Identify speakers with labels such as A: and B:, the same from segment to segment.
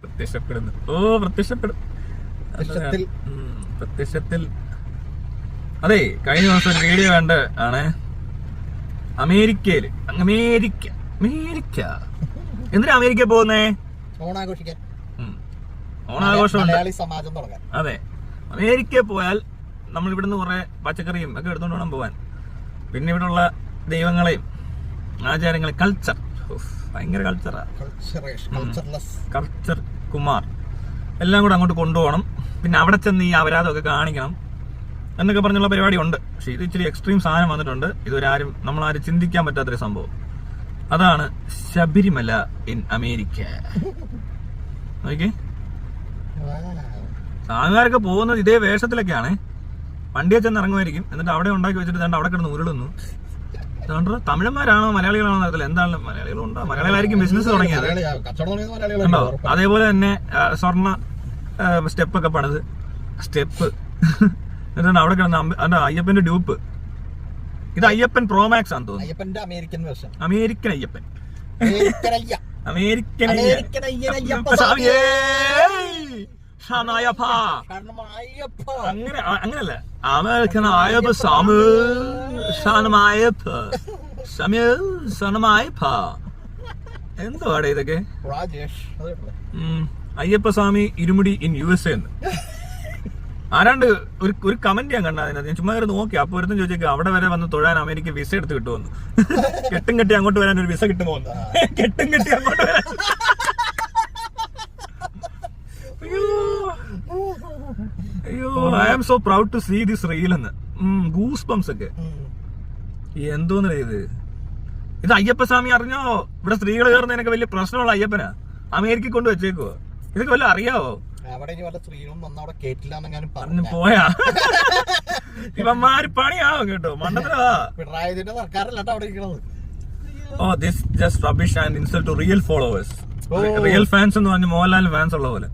A: പ്രത്യക്ഷപ്പെടുന്നു. പ്രത്യക്ഷത്തിൽ അതെ. കഴിഞ്ഞ ദിവസം ഒരു വീഡിയോ കണ്ട് ആണ് അമേരിക്ക എന്തിനാ അമേരിക്ക പോകുന്നേ?
B: ഓണാഘോഷിക്കാൻ.
A: ഓണാഘോഷം.
B: തുടങ്ങാൻ.
A: അതെ, അമേരിക്ക പോയാൽ നമ്മൾ ഇവിടുന്ന് കുറെ പച്ചക്കറിയും ഒക്കെ എടുത്തോണ്ട് വേണം പോവാൻ. പിന്നെ ഇവിടെയുള്ള ദൈവങ്ങളെയും ആചാരങ്ങളെയും കൾച്ചർ, ഭയങ്കര കൾച്ചറാ. കൾച്ചർ കുമാർ എല്ലാം കൂടെ അങ്ങോട്ട് കൊണ്ടുപോകണം. പിന്നെ അവിടെ ചെന്ന് ഈ അപരാധമൊക്കെ കാണിക്കണം എന്നൊക്കെ പറഞ്ഞുള്ള പരിപാടി ഉണ്ട്. പക്ഷെ ഇത് ഇച്ചിരി എക്സ്ട്രീം സാധനം വന്നിട്ടുണ്ട്. ഇതൊരാരും നമ്മളാരും ചിന്തിക്കാൻ പറ്റാത്തൊരു സംഭവം. അതാണ് ശബരിമല ഇൻ അമേരിക്ക. നോക്കിയേ, സാധനക്കാരൊക്കെ പോകുന്നത് ഇതേ വേഷത്തിലൊക്കെയാണ്. വണ്ടിയെ ചെന്ന് ഇറങ്ങുമായിരിക്കും, എന്നിട്ട് അവിടെ ഉണ്ടാക്കി വെച്ചിട്ട് അവിടെ കിടന്ന് ഉരുളുന്നു. തമിഴന്മാരാണോ മലയാളികളാണോ അറിയത്തില്ല. എന്താണ് മലയാളികളുണ്ടോ? മലയാളികളായിരിക്കും ബിസിനസ് തുടങ്ങിയത് ഉണ്ടോ. അതേപോലെ തന്നെ സ്വർണ്ണ സ്റ്റെപ്പൊക്കെ പണിത് എന്നിട്ടാണ് അവിടെ കിടന്ന അയ്യപ്പന്റെ ഡ്യൂപ്പ്. ഇത് അയ്യപ്പൻ പ്രോമാക്സ് ആണെന്ന് തോന്നുന്നു. അമേരിക്കൻ അയ്യപ്പൻ. അങ്ങനല്ല, അമേരിക്കൻ അയ്യപ്പ എന്തുവാടെ ഇതൊക്കെ? അയ്യപ്പ സ്വാമി ഇരുമുടി ഇൻ USA എന്ന് ആരാണ്ട് ഒരു കമന്റ് ഞാൻ കണ്ട. അതിനകത്ത് ഞാൻ ചുമ്മാ നോക്കി. അപ്പൊ ഒരുത്തും ചോദിച്ചേക്ക് അവിടെ വരെ വന്ന് തൊഴാൻ അമേരിക്ക വിസ എടുത്ത് കിട്ടുമെന്ന്. കെട്ടും കെട്ടി അങ്ങോട്ട് വരാൻ ഒരു വിസ കിട്ടുമോ? കെട്ടും കെട്ടി അങ്ങോട്ട് വരാൻ. അയ്യോ, I am so proud to see this reel എന്ന്. ഗൂസ് ബംസ് ഒക്കെ. എന്തോന്ന് ഇത് അയ്യപ്പ സ്വാമി അറിഞ്ഞോ? ഇവിടെ സ്ത്രീകൾ കയറുന്നതിനൊക്കെ വലിയ പ്രശ്നമുള്ള അയ്യപ്പനാ. അമേരിക്ക കൊണ്ട് വെച്ചേക്കുവോ? ഇതൊക്കെ വല്ല അറിയാവോ? പറഞ്ഞു പോയാ ഇവന്മാര് പണിയാവും കേട്ടോ. മണ്ടത്തിലാ. ഓ, this just rubbish and insult to real followers. Real fans എന്ന് പറഞ്ഞ് മോഹൻലാൽ ഫാൻസ് ഉള്ള പോലെ.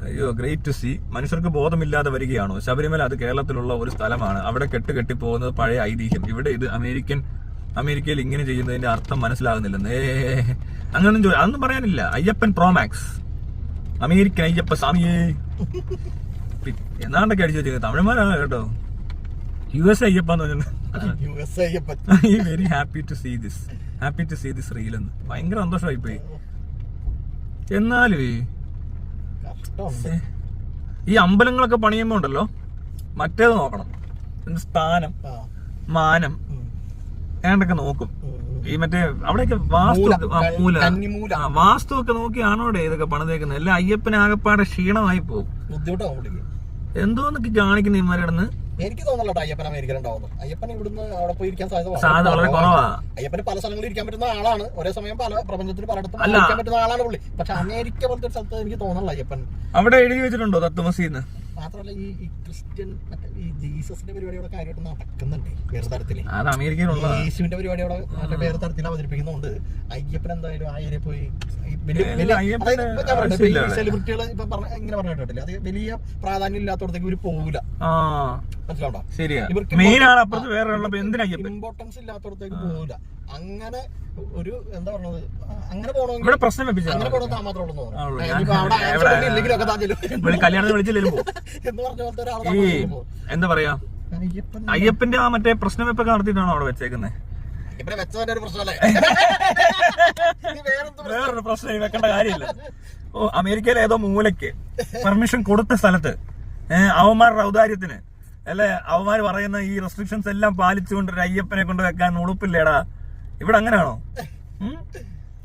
A: അയ്യോ, ഗ്രേറ്റ് ടു സീ. മനുഷ്യർക്ക് ബോധമില്ലാതെ വരികയാണോ? ശബരിമല അത് കേരളത്തിലുള്ള ഒരു സ്ഥലമാണ്. അവിടെ കെട്ടി പോകുന്നത് പഴയ ഐതിഹ്യം. ഇവിടെ ഇത് അമേരിക്കയിൽ ഇങ്ങനെ ചെയ്യുന്നതിന്റെ അർത്ഥം മനസ്സിലാകുന്നില്ലെന്ന്. അങ്ങനൊന്നും അതൊന്നും പറയാനില്ല. അയ്യപ്പൻ പ്രോമാക്സ്, അമേരിക്കൻ അയ്യപ്പ സ്വാമിയേ എന്നാണ്ടൊക്കെ അടിച്ചു വെച്ചേക്കുന്നത്. തമിഴന്മാരാണ് കേട്ടോ. USA അയ്യപ്പ എന്ന് പറഞ്ഞിട്ടുണ്ട്. I very happy to see this reel എന്ന്. ഭയങ്കര സന്തോഷമായി പോയി. എന്നാലും ഈ അമ്പലങ്ങളൊക്കെ പണിയുമ്പോ ഉണ്ടല്ലോ, മറ്റേത് നോക്കണം. സ്ഥാനം, മാനം ഏണ്ടൊക്കെ നോക്കും. ഈ മറ്റേ അവിടെയൊക്കെ വാസ്തു ഒക്കെ നോക്കിയാണോ ഇതൊക്കെ പണിതേക്കുന്നത്? അല്ല അയ്യപ്പനാകപ്പാടെ ക്ഷീണമായി പോകും. എന്തോന്നൊക്കെ കാണിക്കുന്ന ഇമാരടന്ന്.
B: എനിക്ക് തോന്നുന്നില്ല അയ്യപ്പൻ അമേരിക്കയിൽ ഉണ്ടാവുന്നു. അയ്യപ്പൻ ഇവിടുന്ന് അവിടെ പോയി ഇരിക്കാൻ സാധ്യത വളരെ കുറവാ. അയ്യപ്പന് പല സ്ഥലങ്ങളിൽ ഇരിക്കാൻ പറ്റുന്ന ആളാണ്. ഒരേ സമയം പല പ്രപഞ്ചത്തിൽ പലയിടത്തും ഇരിക്കാൻ പറ്റുന്ന ആളാണ് പുള്ളി. പക്ഷെ അമേരിക്ക പോലത്തെ സ്ഥലത്ത് എനിക്ക് തോന്നുന്നില്ല അയ്യപ്പൻ.
A: അവിടെ എഴുതി വെച്ചിട്ടുണ്ടോ തത്വമസിന്ന്?
B: മാത്രമല്ല ഈ ക്രിസ്ത്യൻ ഈ ജീസസിന്റെ പരിപാടിയോടെ കാര്യമായിട്ട് നടക്കുന്നുണ്ട് വേറെ തരത്തില്. യേശുവിന്റെ പരിപാടിയോടെ മറ്റേ വേറെ തരത്തിൽ അവതരിപ്പിക്കുന്നുണ്ട്. അയ്യപ്പൻ എന്തായാലും ആ ഏരിയ പോയി സെലിബ്രിറ്റികൾ ഇപ്പൊ ഇങ്ങനെ പറഞ്ഞു കേട്ടില്ല, അത് വലിയ പ്രാധാന്യം ഇല്ലാത്തടത്തേക്ക് ഇവര് പോകൂല. മനസ്സിലാവണ്ടോ? ഇമ്പോർട്ടൻസ് ഇല്ലാത്തടത്തേക്ക് പോകൂല. അങ്ങനെ ഒരു എന്താ പറഞ്ഞത്, അങ്ങനെ പോകണമെങ്കിൽ അങ്ങനെ പോകണം മാത്രമേ ഉള്ളൂ എന്ന് പറഞ്ഞ പോലത്തെ ഒരാളെ.
A: എന്താ പറയാ, അയ്യപ്പന്റെ ആ മറ്റേ പ്രശ്നം വെപ്പൊക്കെ നടത്തിയിട്ടാണോ അവിടെ വെച്ചേക്കുന്നത്? വേറൊരു പ്രശ്നം വെക്കേണ്ട കാര്യമില്ല. ഓ, അമേരിക്കയിലെ ഏതോ മൂലയ്ക്ക് പെർമിഷൻ കൊടുത്ത സ്ഥലത്ത് അവന്മാരുടെ ഔദാര്യത്തിന് അല്ലെ, അവന്മാർ പറയുന്ന ഈ റെസ്ട്രിക്ഷൻസ് എല്ലാം പാലിച്ചുകൊണ്ട് ഒരു അയ്യപ്പനെ കൊണ്ട് വെക്കാൻ ഉളുപ്പില്ലേടാ. ഇവിടെ അങ്ങനെയാണോ?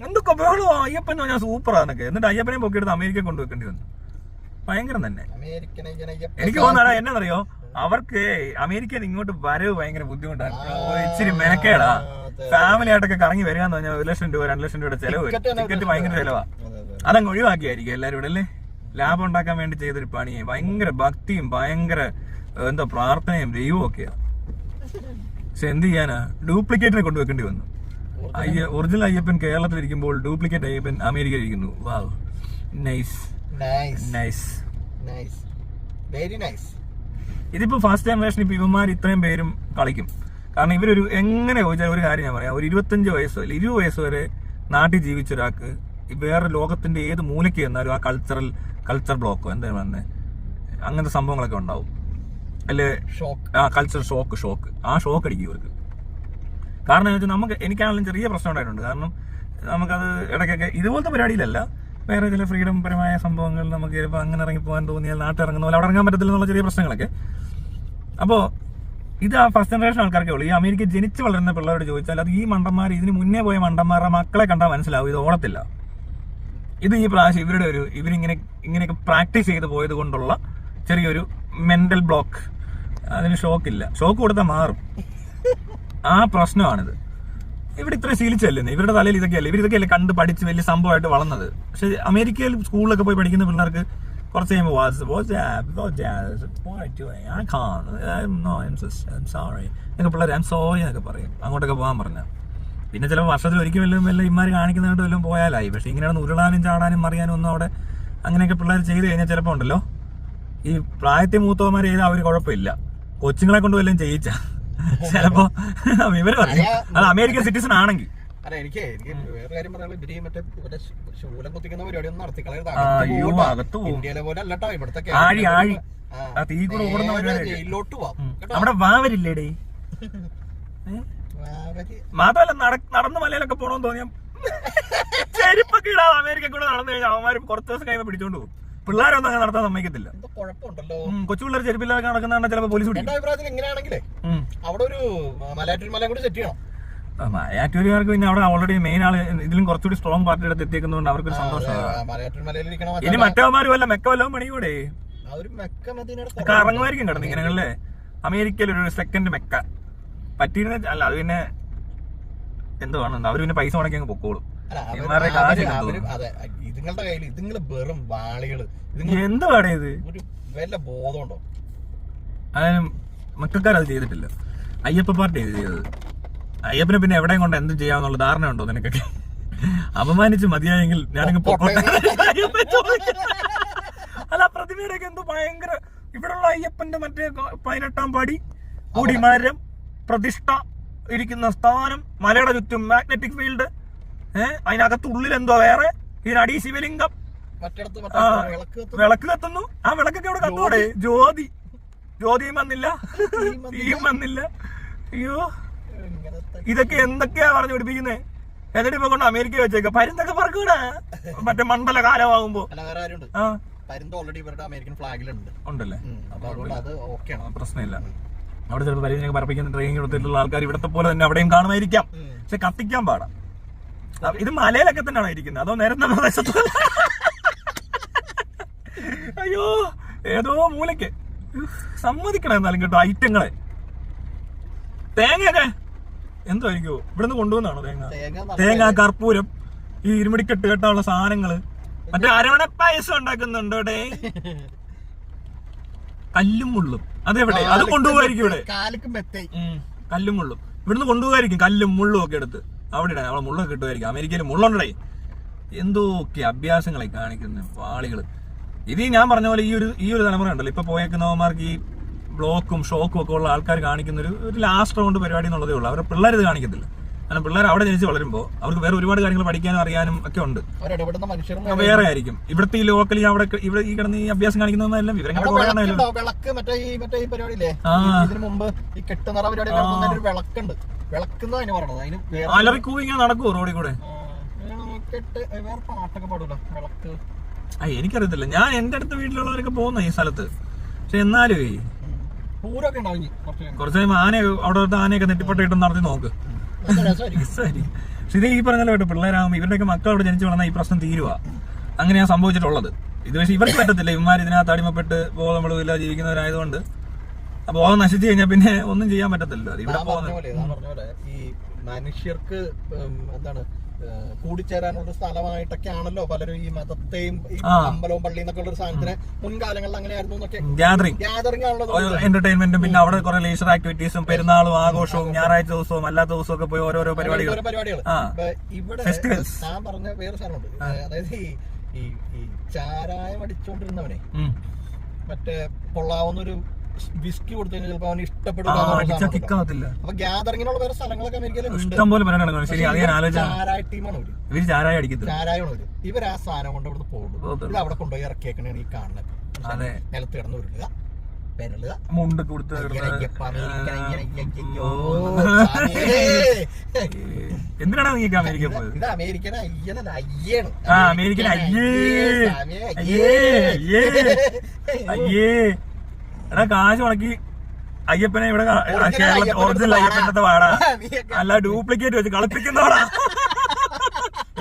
A: എന്തൊക്കെ വേണോ അയ്യപ്പൻ ഞാൻ സൂപ്പറാന്നൊക്കെ. എന്നിട്ട് അയ്യപ്പനെ പൊക്കിയെടുത്ത് അമേരിക്ക കൊണ്ടുവെക്കേണ്ടി വന്നു. ഭയങ്കരം തന്നെ. എനിക്ക് തോന്നാടാ, എന്നറിയോ, അവർക്ക് അമേരിക്കയിൽ ഇങ്ങോട്ട് വരവ് ഭയങ്കര ബുദ്ധിമുട്ടാണ്. ഇച്ചിരി മെനക്കേടാ. ഫാമിലി ആയിട്ടൊക്കെ കറങ്ങി വരിക എന്ന് പറഞ്ഞാൽ 1 ലക്ഷം രൂപ 2 ലക്ഷം രൂപയുടെ ചെലവ്. ടിക്കറ്റ് ഭയങ്കര ചെലവാ. അതങ്ങ് ഒഴിവാക്കിയായിരിക്കും എല്ലാവരും ഇവിടെ അല്ലേ. ലാഭം ഉണ്ടാക്കാൻ വേണ്ടി ചെയ്തൊരു പണിയെ. ഭയങ്കര ഭക്തിയും ഭയങ്കര എന്താ പ്രാർത്ഥനയും ദൈവവും ഒക്കെയാ. പക്ഷെ എന്ത് ചെയ്യാനാ, ഡ്യൂപ്ലിക്കേറ്റിനെ കൊണ്ടുവെക്കേണ്ടി വന്നു. ഒറിജിനൽ അയ്യപ്പൻ കേരളത്തിലിരിക്കുമ്പോൾ ഡ്യൂപ്ലിക്കേറ്റ് അയ്യപ്പൻ അമേരിക്കയിൽ ഇരിക്കുന്നു. Wow, nice nice nice, very nice. ഇതിപ്പോ ഫസ്റ്റ് ടൈം വേഷൻ ഇപ്പൊ ഇവന്മാർ ഇത്രയും പേരും കളിക്കും. കാരണം ഇവരൊരു എങ്ങനെ ചോദിച്ചാൽ ഒരു കാര്യം ഞാൻ പറയാം, ഒരു 25 വയസ്സോ 20 വയസ്സ് വരെ നാട്ടിൽ ജീവിച്ച ഒരാൾക്ക് വേറെ ലോകത്തിന്റെ ഏത് മൂലയ്ക്ക് ചെന്നാലും ആ കൾച്ചർ ബ്ലോക്കോ എന്താ പറഞ്ഞത് അങ്ങനത്തെ സംഭവങ്ങളൊക്കെ ഉണ്ടാവും അല്ലെ. കൾച്ചർ ഷോക്ക് ആ ഷോക്ക് അടിക്കും ഇവർക്ക്. കാരണം എന്ന് വെച്ചാൽ നമുക്ക് എനിക്കാണെങ്കിലും ചെറിയ പ്രശ്നം ഉണ്ടായിട്ടുണ്ട്. കാരണം നമുക്കത് ഇടയ്ക്കൊക്കെ ഇതുപോലത്തെ പരിപാടിയിലല്ല, വേറെ ചില ഫ്രീഡം പരമായ സംഭവങ്ങൾ നമുക്ക് ചിലപ്പോൾ അങ്ങനെ ഇറങ്ങിപ്പോകാൻ തോന്നിയാൽ നാട്ടിൽ ഇറങ്ങുന്ന പോലെ അവിടെ ഇറങ്ങാൻ പറ്റത്തില്ല എന്നുള്ള ചെറിയ പ്രശ്നങ്ങളൊക്കെ. അപ്പോൾ ഇത് ആ ഫസ്റ്റ് ജനറേഷൻ ആൾക്കാർക്കേ ഉള്ളൂ. ഈ അമേരിക്ക ജനിച്ച് വളരുന്ന പിള്ളേരോട് ചോദിച്ചാൽ അത് ഈ മണ്ടന്മാർ ഇതിന് മുന്നേ പോയ മണ്ടന്മാരുടെ മക്കളെ കണ്ടാൽ മനസ്സിലാവും ഇത് ഓടത്തില്ല. ഇത് ഈ പ്രാവശ്യം ഇവരിങ്ങനെയൊക്കെ പ്രാക്ടീസ് ചെയ്ത് പോയത് കൊണ്ടുള്ള ചെറിയൊരു മെന്റൽ ബ്ലോക്ക്. അതിന് ഷോക്കില്ല, ഷോക്ക് കൊടുത്താൽ മാറും. ആ പ്രശ്നമാണിത്. ഇവിടെ ഇത്ര ശീലിച്ചല്ലേ, ഇവരുടെ തലയിൽ ഇതൊക്കെയല്ലേ കണ്ട് പഠിച്ച് വലിയ സംഭവമായിട്ട് വളർന്നത്. പക്ഷെ അമേരിക്കയിൽ സ്കൂളിലൊക്കെ പോയി പഠിക്കുന്ന പിള്ളേർക്ക് കുറച്ച് കഴിയുമ്പോൾ പിള്ളേർ ഐം സോറി എന്നൊക്കെ പറയും, അങ്ങോട്ടൊക്കെ പോകാൻ പറഞ്ഞാൽ. പിന്നെ ചിലപ്പോൾ വർഷത്തിൽ ഒരിക്കൽ വല്ലതും ഇമാർ കാണിക്കുന്നതായിട്ട് വല്ലതും പോയാലായി. പക്ഷെ ഇങ്ങനെയാണ് ഉരുളാനും ചാടാനും മറിയാനും ഒന്നും അവിടെ അങ്ങനെയൊക്കെ പിള്ളേർ ചെയ്ത് കഴിഞ്ഞാൽ ചിലപ്പോൾ ഉണ്ടല്ലോ ഈ പ്രായത്തെ മൂത്തവന്മാർ ചെയ്താൽ അവർ കുഴപ്പമില്ല. കൊച്ചുങ്ങളെ കൊണ്ട് വല്ലതും ചെയ്യിച്ച ചിലപ്പോ ഇവര് പറയും അത് അമേരിക്കൻ സിറ്റിസൺ ആണെങ്കിൽ.
B: എനിക്ക് വേറെ കാര്യം പറയാനുള്ള മറ്റേ ശൂലം കുത്തിക്കുന്ന പരിപാടിയൊന്നും
A: അകത്ത്
B: ഇന്ത്യയിലെ പോലെ അല്ലട്ടോ ഇവിടത്തെ
A: തീ കൂടെ ഓടുന്ന
B: ജയിലിലോട്ട് പോവാം.
A: അവിടെ വാവരില്ലേടേ. മാത്രമല്ല നടന്ന് മലയിലൊക്കെ പോണോന്ന് തോന്നിയാ ചെരുപ്പൊക്കെ ഇടാതെ അമേരിക്ക കൂടെ നടന്നു കഴിഞ്ഞാൽ അവന്മാര് കുറച്ച് ദിവസം കഴിയുമ്പോൾ പിടിച്ചോണ്ട് പോകും. പിള്ളേരൊന്നും അങ്ങനെ നടത്താൻ സമ്മതിക്കത്തില്ല. കൊച്ചു പിള്ളേർ ചെരുപ്പില്ലാതെ നടക്കുന്ന ചിലപ്പോൾ പോലീസ് പിടിക്കും.
B: എങ്ങനെയാണെങ്കിലേ അവിടെ ഒരു മലയാറ്റൂർ മല കൂടി സെറ്റ് ചെയ്യണം.
A: മലയാറ്റൂരുകാർക്ക് പിന്നെ അവിടെ ഓൾറെഡി മെയിൻ ആള് ഇതിലും കുറച്ചുകൂടി സ്ട്രോങ് പാർട്ടി എടുത്ത് എത്തിക്കുന്നതുകൊണ്ട് അവർക്കൊരു സന്തോഷമാണ്. ഇനി മറ്റവന്മാരും വല്ല മെക്ക വല്ലതും പണിയൂടെ ഇറങ്ങുമായിരിക്കും കിടന്ന് ഇങ്ങനെയല്ലേ. അമേരിക്കയിൽ ഒരു സെക്കൻഡ് മെക്ക പറ്റിയിരുന്ന അല്ല, അത് പിന്നെ എന്തുവാണ് അവര് പിന്നെ പൈസ മുടക്കി അങ്ങ് പൊക്കോളും.
B: ഇതുങ്ങളുടെ കയ്യിൽ ഇതുങ്ങള് വെറും വാളികള്
A: എന്തുവാടേ ഇത്,
B: വല്ല ബോധമുണ്ടോ?
A: അതായത് മക്കാരത് ചെയ്തിട്ടില്ല, അയ്യപ്പ പാർട്ടി ഇത് ചെയ്തത്. അയ്യപ്പനെ പിന്നെ എവിടെയും കൊണ്ട് എന്തും ചെയ്യാന്നുള്ള ധാരണ ഉണ്ടോ നിനക്കൊക്കെ? അപമാനിച്ച് മതിയായെങ്കിൽ ഞാനങ്ങ് പൊക്കോട്ടെ. അല്ല പ്രതിമയുടെ ഒക്കെ എന്തോ ഭയങ്കര ഇവിടെയുള്ള അയ്യപ്പന്റെ മറ്റേ 18ാം പടി കൂടിമരം പ്രതിഷ്ഠ ഇരിക്കുന്ന സ്ഥാനം, മലയുടെ ചുറ്റും മാഗ്നറ്റിക് ഫീൽഡ്, അതിനകത്ത് ഉള്ളിൽ എന്തോ വേറെ, ഇതിനടി ശിവലിംഗം, വിളക്ക് കത്തുന്നു. ആ വിളക്കൊക്കെ ഇവിടെ കത്തോടെ, ജ്യോതിയും വന്നില്ല, തീയും വന്നില്ല. അയ്യോ ഇതൊക്കെ എന്തൊക്കെയാ പറഞ്ഞു പിടിപ്പിക്കുന്നേ. എന്നിട്ട് ഇപ്പൊ കൊണ്ട് അമേരിക്ക വെച്ചേക്ക പരുന്തൊക്കെ പറക്കൂടാ മറ്റേ മണ്ഡല കാലമാകുമ്പോ. ഉണ്ടല്ലേ, പ്രശ്നമില്ല. അവിടെ ചിലപ്പോൾ പരുന്തിനൊക്കെ പറപ്പിക്കുന്ന ട്രെയിനിങ് കൊടുത്തിട്ടുള്ള ആൾക്കാർ ഇവിടത്തെ പോലെ തന്നെ അവിടെയും കാണുമായിരിക്കാം. പക്ഷെ കത്തിക്കാൻ പാടാ. ഇത് മലയിലൊക്കെ തന്നെയാണോ ഇരിക്കുന്നത് അതോ നേരത്തെ പ്രദേശത്ത്? അയ്യോ ഏതോ മൂലയ്ക്ക് സമ്മതിക്കണം എന്നാലും കേട്ടോ. ഐറ്റങ്ങളെ തേങ്ങയൊക്കെ എന്തായിരിക്കോ ഇവിടുന്ന് കൊണ്ടുവന്നാണോ തേങ്ങ, കർപ്പൂരം, ഈ ഇരുമിടിക്കെട്ട് കെട്ടാനുള്ള സാധനങ്ങള്, മറ്റേ അരവണ പായസം ഉണ്ടാക്കുന്നുണ്ടോടെ, കല്ലും മുള്ളും അതെവിടെ? അത് കൊണ്ടുപോകായിരിക്കും ഇവിടെ. കല്ലും മുള്ളും ഇവിടുന്ന് കൊണ്ടുപോകായിരിക്കും, കല്ലും മുള്ളും ഒക്കെ എടുത്ത് അവിടെ ഇടാൻ. അവിടെ മുള്ളൊക്കെ കിട്ടുമായിരിക്കും. അമേരിക്കയിൽ മുള്ളുണ്ടേ. എന്തൊക്കെ അഭ്യാസങ്ങളെ കാണിക്കുന്ന വാളികള്. ഇത് ഞാൻ പറഞ്ഞ പോലെ ഈ ഒരു തലമുറ ഉണ്ടല്ലോ ഇപ്പൊ പോയേക്കുന്നവന്മാർക്ക് ഈ ബ്ലോക്കും ഷോക്കും ഒക്കെ ഉള്ള ആൾക്കാർ കാണിക്കുന്ന ഒരു ലാസ്റ്റ് റൗണ്ട് പരിപാടി എന്നുള്ളതേ ഉള്ളൂ. അവരുടെ പിള്ളേർ ഇത് കാണിക്കത്തില്ല. കാരണം പിള്ളേർ അവിടെ ജനിച്ച് വളരുമ്പോൾ അവർക്ക് വേറെ ഒരുപാട് കാര്യങ്ങൾ പഠിക്കാനും അറിയാനും ഒക്കെ ഉണ്ട്. വേറെ ആയിരിക്കും ഇവിടുത്തെ ഈ ലോക്കലി ഇവിടെ ഈ കിടന്ന് ഈ അഭ്യാസം കാണിക്കുന്നതെല്ലാം വിവരങ്ങൾ അലറിക്കൂ ഇങ്ങനെ നടക്കുവോ റോഡിൽ കൂടെ? എനിക്കറിയത്തില്ല. ഞാൻ എന്റെ അടുത്ത വീട്ടിലുള്ളവരൊക്കെ പോകുന്ന ഈ സ്ഥലത്ത്. പക്ഷെ എന്നാലും കുറച്ച് കഴിയുമ്പോൾ ആനയൊക്കെ നെറ്റിപ്പട്ടയിട്ട് നടത്തി നോക്ക്. പക്ഷെ ഇത് ഈ പറഞ്ഞല്ലോ കേട്ടോ, പിള്ളേരാകുമ്പോൾ ഇവരുടെയൊക്കെ മക്കൾ അവിടെ ജനിച്ചു വളർന്നാൽ ഈ പ്രശ്നം തീരുവാ. അങ്ങനെയാണ് സംഭവിച്ചിട്ടുള്ളത്. ഇത് പക്ഷെ ഇവർക്ക് പറ്റത്തില്ല. ഇവന്മാർ ഇതിനകത്ത് അടിമപ്പെട്ട് ബോധമില്ല ജീവിക്കുന്നവരായതുകൊണ്ട് ബോധം നശിച്ചു കഴിഞ്ഞാൽ പിന്നെ ഒന്നും ചെയ്യാൻ പറ്റത്തില്ല. ഇവിടെ
B: ഈ മനുഷ്യർക്ക് എന്താണ് കൂടിച്ചേരാനുള്ള സ്ഥലമായിട്ടൊക്കെ ആണല്ലോ പലരും ഈ മതത്തെയും അമ്പലവും പള്ളിയും എന്നൊക്കെ ഉള്ള ഒരു സാധനത്തിന് മുൻകാലങ്ങളിൽ അങ്ങനെയായിരുന്നു. ഗ്യാതറിംഗ് ആണല്ലോ,
A: എന്റർടൈൻമെന്റും, പിന്നെ അവിടെ കുറെ ലേസർ ആക്ടിവിറ്റീസും, പെരുന്നാളും ആഘോഷവും, ഞായറാഴ്ച ദിവസവും അല്ലാത്ത ദിവസവും ഒക്കെ പോയി ഓരോരോ പരിപാടികൾ.
B: ഇവിടെ ഞാൻ പറഞ്ഞ വേറെ സാധനമുണ്ട്. അതായത് ഈ ചാരായം അടിച്ചോണ്ടിരുന്നവനെ മറ്റേ പൊള്ളാവുന്നൊരു വിസ്കി കൊടുത്തതിന് ചിലപ്പോൾ അവന്
A: അടിച്ചാ കിക്കാവത്തില്ല.
B: അപ്പൊ ഗ്യാതറിങ്ങിനുള്ള വേറെ സ്ഥലങ്ങളൊക്കെ അമേരിക്കയിലുണ്ട്.
A: ഇഷ്ടം പോലെ പറയാനാണ്. ശരി, അത് ഞാൻ ആലോചിച്ച
B: ചാരായ ടീമാണ് അവര്.
A: ഇവര് ചാരായ അടിക്കത്തില്ല.
B: ചാരായമാണ് അവര്. ഇവർ ആ സാധനം കൊണ്ട് ഇവിടുന്ന് പോകും. ഇത് അവിടെ കൊണ്ടുപോയി ഇറക്കിയേക്കണേ ഈ കാണുന്നത്.
A: അതെ,
B: നിലത്ത് കിടന്ന് ഉരുളുക, പെരളുക,
A: മുണ്ട് കൊടുത്ത് എന്തിനാണ് നീക്ക് അമേരിക്ക പോയത്?
B: ഇത് അമേരിക്കൻ അയ്യനല്ല, അയ്യാണ്.
A: ആ, അമേരിക്കൻ അയ്യേ അയ്യേ. എടാ, കാശ് മുടക്കി അയ്യപ്പനെ ഇവിടെ കേരളത്തിൽ ഒറിജിനൽ അയ്യപ്പനത്തെ വാടാ, അല്ല ഡ്യൂപ്ലിക്കേറ്റ് വെച്ച് കളിപ്പിക്കുന്നവാടാ.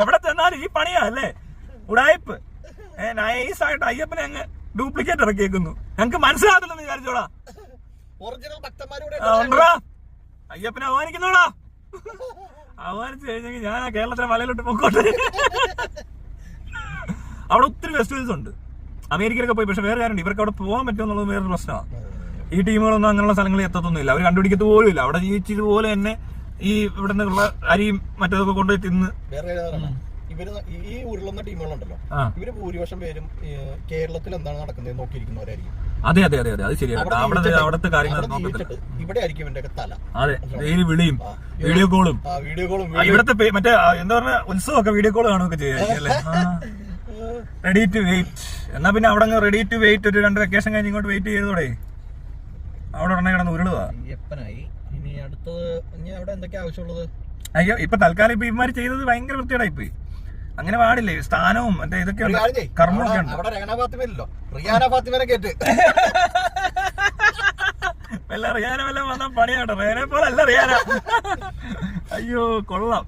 A: എവിടെ ചെന്നാലും ഈ പണിയാ അല്ലേ, ഉടായിപ്പ്. നൈസായിട്ട് അയ്യപ്പനെ അങ്ങ് ഡ്യൂപ്ലിക്കേറ്റ് ഇറക്കിയേക്കുന്നു. ഞങ്ങക്ക് മനസ്സിലാകത്തില്ലെന്ന് വിചാരിച്ചോടാ. ഉണ്ടടാ, അയ്യപ്പനെ അവമാനിക്കുന്നോടാ. അവമാനിച്ചു കഴിഞ്ഞെങ്കിൽ ഞാൻ ആ കേരളത്തിലെ മലയിലോട്ട് പൊക്കോട്ടെ. അവിടെ ഒത്തിരി ഫെസ്റ്റിവൽസ് ഉണ്ട് അമേരിക്കയിലൊക്കെ പോയി. പക്ഷെ വേറെ കാര്യമുണ്ട്, ഇവർക്ക് അവിടെ പോകാൻ പറ്റുമെന്നുള്ളത് വേറൊരു പ്രശ്നമാണ്. ഈ ടീമുകളൊന്നും അങ്ങനെയുള്ള സ്ഥലങ്ങളിൽ എത്തത്തൊന്നുമില്ല. അവർ കണ്ടുപിടിക്കത്ത് പോലും ഇല്ല. അവിടെ ജീവിച്ചതുപോലെ തന്നെ ഈ ഇവിടെ നിന്നുള്ള അരിയും മറ്റേതൊക്കെ കൊണ്ടുപോയി തിന്ന്.
B: ഇവര് ഈ ഉരുളുന്ന ടീമുകളുണ്ടല്ലോ, ഇവര് ഭൂരിപക്ഷം പേരും കേരളത്തിൽ എന്താണ് നടക്കുന്നത് നോക്കിയിരിക്കുന്നവരായിരിക്കും.
A: അതെ അതെ അതെ അതെ, അത് ശരിയാണ്. അവിടുത്തെ കാര്യങ്ങൾ
B: ഇവിടെ ആയിരിക്കും ഇവന്റെ തല.
A: അതെ, ഡെയിലി വിളിയും വീഡിയോ കോളും. ഇവിടുത്തെ മറ്റേ എന്താ പറഞ്ഞ ഉത്സവമൊക്കെ വീഡിയോ കോൾ കാണുകയൊക്കെ ചെയ്യാല്ലേ. Ready to wait. എന്നാ പിന്നെ അവിടെ റെഡി ടു വെയിറ്റ് ഒരു 2 വെക്കേഷൻ കഴിഞ്ഞ് ഇങ്ങോട്ട് വെയിറ്റ് ചെയ്തോടെ. അവിടെ ഉടനെ കിടന്ന് ഉരുളുക.
B: ഇനി അടുത്തത് ഇനി അവിടെ എന്തൊക്കെയാ ആവശ്യമുള്ളത്?
A: അയ്യോ, ഇപ്പൊ തൽക്കാലം ഇപ്പൊ ഇവന്മാര് ചെയ്തത് ഭയങ്കര വൃത്തികേടായി പോയി. അങ്ങനെ പാടില്ലേ, സ്ഥാനവും മറ്റേ ഇതൊക്കെ കർമ്മമൊക്കെ ഉണ്ട്. വല്ല റിയാന വല്ല വന്ന പണിയാട്ടോ. റേനെ പോലെ അല്ല റിയാന. അയ്യോ കൊള്ളാം.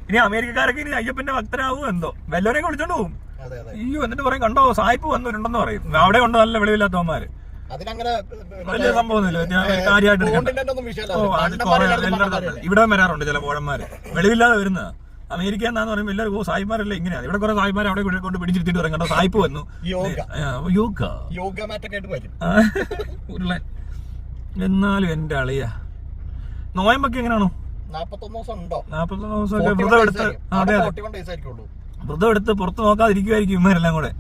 A: ഇനി അമേരിക്കക്കാരൊക്കെ ഇനി അയ്യപ്പന്റെ ഭക്തരാവും എന്തോ, വല്ലവരെയും വിളിച്ചോണ്ട് പോകും. അയ്യോ, എന്നിട്ട് പറയും കണ്ടോ സായിപ്പ് വന്നിട്ടുണ്ടെന്ന് പറയും. അവിടെ ഉണ്ട് നല്ല വെളിവില്ലാത്തവന്മാര്. വലിയ സംഭവമൊന്നുമില്ല, കാര്യമായിട്ട് ഇവിടെ വരാറുണ്ട് ചില പോഴന്മാര് വെളിവില്ലാതെ വരുന്ന. അമേരിക്ക എന്നാന്ന് പറയുമ്പോൾ എല്ലാവരും സായിമാരല്ലേ ഇങ്ങനെയാണ്. ഇവിടെ കുറെ സായിമാർ അവിടെ കൊണ്ട് പിടിച്ചിരുത്തിട്ട് പറയും കണ്ടോ സായിപ്പ് വന്നു. ഉരുളൻ. എന്നാലും എന്റെ അളിയ നോയമ്പൊക്കെ എങ്ങനെയാണോ?
B: 41 ദിവസം ഉണ്ടോ?
A: 41 ദിവസമൊക്കെ വ്രതം എടുത്ത്. അതെ, വ്രതം എടുത്ത് പുറത്ത് നോക്കാതിരിക്കുമായിരിക്കും ഇവരെല്ലാം കൂടെ.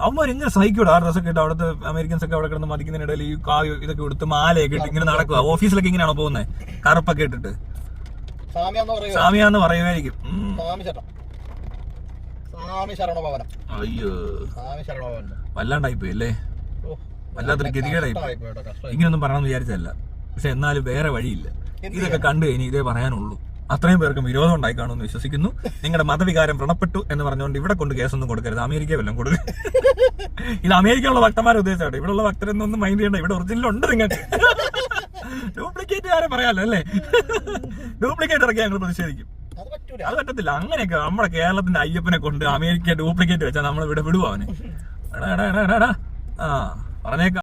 A: അവന്മാർ എങ്ങനെ സഹിക്കൂടെ ആ ഡ്രസ്സൊക്കെ ഇട്ട്? അവിടുത്തെ അമേരിക്കൻസ് ഒക്കെ അവിടെ കിടന്ന് മതിക്കുന്നതിനിടയിൽ ഈ കായ് ഇതൊക്കെ എടുത്ത് മാലയൊക്കെ ഇട്ട് ഇങ്ങനെ നടക്കുക. ഓഫീസിലൊക്കെ ഇങ്ങനെയാണോ പോകുന്നത്? കറുപ്പൊക്കെ ഇട്ടിട്ട് സാമിയാന്ന് പറയുമായിരിക്കും. അയ്യോ, വല്ലാണ്ടായിപ്പോയി അല്ലേ, വല്ലാത്തൊരു ഗതികേടായിപ്പോയി. ഇങ്ങനൊന്നും പറയണമെന്ന് വിചാരിച്ചല്ല, പക്ഷെ എന്നാലും വേറെ വഴിയില്ല. ഇതൊക്കെ കണ്ടു കഴിഞ്ഞ് ഇതേ പറയാനുള്ളൂ. അത്രയും പേർക്കും വിരോധം ഉണ്ടായി കാണുമെന്ന് വിശ്വസിക്കുന്നു. നിങ്ങളുടെ മതവികാരം വ്രണപ്പെട്ടു എന്ന് പറഞ്ഞുകൊണ്ട് ഇവിടെ കൊണ്ട് കേസൊന്നും കൊടുക്കരുത്. അമേരിക്ക വല്ലതും കൊടുക്കുക. ഇത് അമേരിക്കയിലുള്ള ഭക്തന്മാരെ ഉദ്ദേശിച്ചാണ്. ഇവിടെ ഉള്ള ഭക്തരൊന്നും മൈൻഡ് ചെയ്യണ്ട. ഇവിടെ ഒറിജിനൽ ഉണ്ട് നിങ്ങൾക്ക്. ഡ്യൂപ്ലിക്കേറ്റ് ആരെ പറയാലോ അല്ലേ? ഡ്യൂപ്ലിക്കേറ്റ് ഇറക്കി ഞങ്ങൾ പ്രതിഷേധിക്കും. അത് പറ്റത്തില്ല. അങ്ങനെയൊക്കെ നമ്മുടെ കേരളത്തിന്റെ അയ്യപ്പനെ കൊണ്ട് അമേരിക്ക ഡ്യൂപ്ലിക്കേറ്റ് വെച്ചാൽ നമ്മൾ ഇവിടെ വിടുവാ അവനെ. പറഞ്ഞേക്കാം.